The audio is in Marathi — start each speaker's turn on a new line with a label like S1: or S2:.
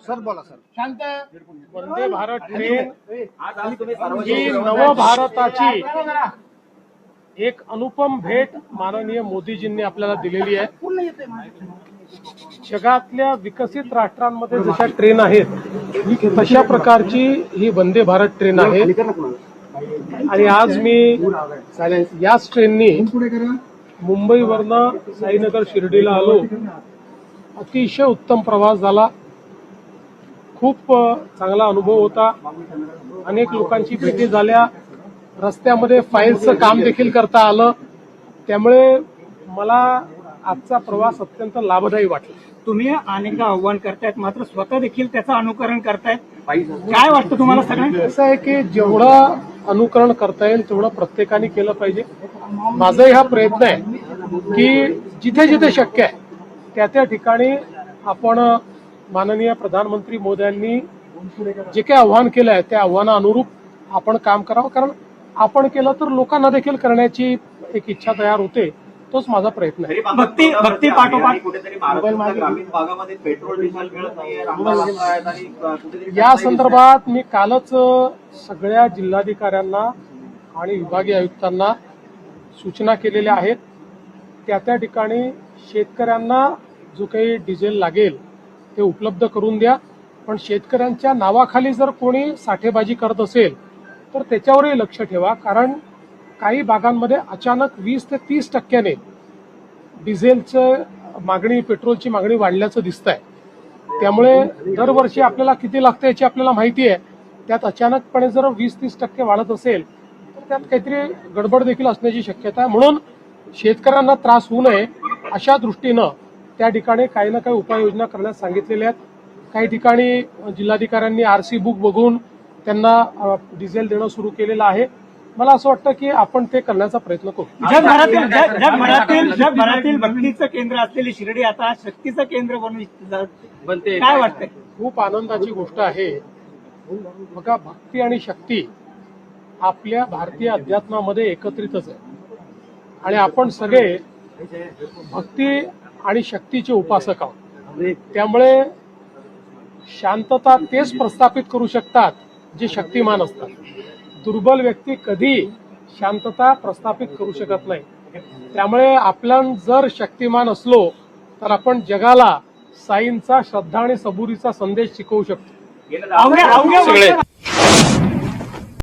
S1: सर बोला सर.
S2: शांत.
S3: वंदे भारत ट्रेन ही नवभारताची एक अनुपम भेट माननीय मोदीजींनी आपल्याला दिलेली आहे. जगातल्या विकसित राष्ट्रांमध्ये जशा ट्रेन आहेत तशा प्रकारची ही वंदे भारत ट्रेन आहे. आणि आज मी याच ट्रेननी मुंबईवरनं साईनगर शिर्डीला आलो. अतिशय उत्तम प्रवास झाला. खूप चांगला अनुभव होता. अनेक लोकांची भेटी झाल्या. रस्त्यामध्ये फाईलचं काम देखील करता आलं. त्यामुळे मला आजचा प्रवास अत्यंत लाभदायी वाटला.
S2: तुम्ही अनेकदा आव्हान करतायत मात्र स्वतः देखील त्याचं अनुकरण करतायत. काय वाटतं तुम्हाला सगळ्यांना?
S3: असं आहे की जेवढं अनुकरण करता येईल तेवढं प्रत्येकाने केलं पाहिजे. माझाही हा प्रयत्न आहे की जिथे जिथे शक्य आहे त्या त्या ठिकाणी आपण माननीय प्रधानमंत्री मोदयांनी जे काही आव्हान केलं आहे त्या आव्हानानुरूप आपण काम करावं. कारण आपण केलं तर लोकांना देखील करण्याची एक इच्छा तयार होते. तोच माझा प्रयत्न आहे.
S2: भक्ती पाठोपाठ
S4: कुठेतरी महाराष्ट्राच्या ग्रामीण भागामध्ये पेट्रोल डिझेल मिळत नाहीये, रांगा लागत आहेत आणि कुठेतरी
S3: या संदर्भात मी कालच सगळ्या जिल्हाधिकाऱ्यांना आणि विभागीय आयुक्तांना सूचना केलेल्या आहेत. त्या त्या ठिकाणी शेतकऱ्यांना जो काही डिझेल लागेल ते उपलब्ध करून द्या. पण शेतकऱ्यांच्या नावाखाली जर कोणी साठेबाजी करत असेल तर त्याच्यावरही लक्ष ठेवा. कारण काही भागांमध्ये अचानक 20 ते 30% डिझेलचं मागणी, पेट्रोलची मागणी वाढल्याचं दिसत आहे. त्यामुळे दरवर्षी आपल्याला किती लागतं याची आपल्याला माहिती आहे. त्यात अचानकपणे जर 20-30% वाढत असेल तर त्यात काहीतरी गडबड देखील असण्याची शक्यता आहे. म्हणून शेतकऱ्यांना त्रास होऊ नये अशा दृष्टीनं त्या ठिकाणी काही ना काही उपाययोजना करण्यास सांगितलेल्या आहेत. काही ठिकाणी जिल्हाधिकाऱ्यांनी RC बुक बघून त्यांना डिझेल देणं सुरू केलेलं आहे. मला असं वाटतं की आपण ते करण्याचा प्रयत्न करू.
S2: जगभरातील भक्तीचं केंद्र असलेली शिर्डी आता शक्तीचं केंद्र बनते. काय वाटतंय?
S3: खूप आनंदाची गोष्ट आहे. बघा, भक्ती आणि शक्ती आपल्या भारतीय अध्यात्मामध्ये एकत्रितच आहे. आणि आपण सगळे भक्ती आणि शक्तीचे उपासक आहोत. त्यामुळे शांतता तेच प्रस्थापित करू शकतात जे शक्तिमान असतात. दुर्बल व्यक्ती कधी शांतता प्रस्थापित करू शकत नाही. त्यामुळे आपण जर शक्तिमान असलो तर आपण जगाला साईंचा श्रद्धा आणि सबुरीचा संदेश शिकवू शकतो.
S2: अवघ्या